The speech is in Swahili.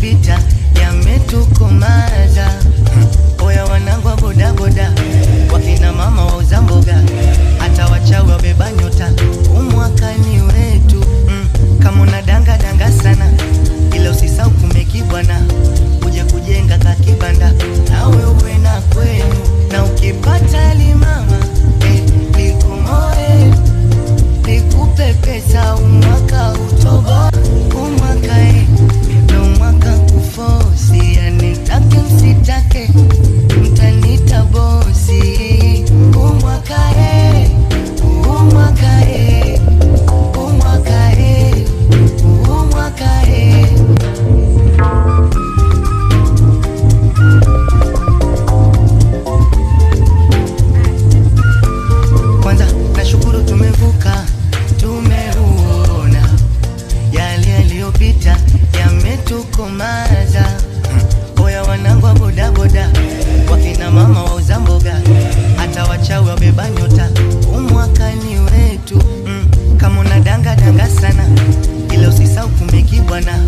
yaliyopita yametukomaza. Oya wanangu wa bodaboda, wakina mama wauza mboga, hata wachawi wabeba nyota, umwaka ni wetu. Kama unadanga danga sana, ila usisahau kumeki bwana, uje kujenga kakibanda nawe uwe na kwenu. Na ukipata limama likumoe, likupe pesa, umwaka utobo. Umwaka ndo mwaka kufosi, yanitake msitake mtanita bosi. Umwaka umwaka umwaka umwaka Kwanza nashukuru tumevuka, tumeuona yale yaliyopita yametukomaza. Oya wanangu wa bodaboda, wakina mama wauza mboga, hata wachawi wabeba nyota, umwaka ni wetu. Kama unadanga danga sana, ila usisahau kumeki bwana,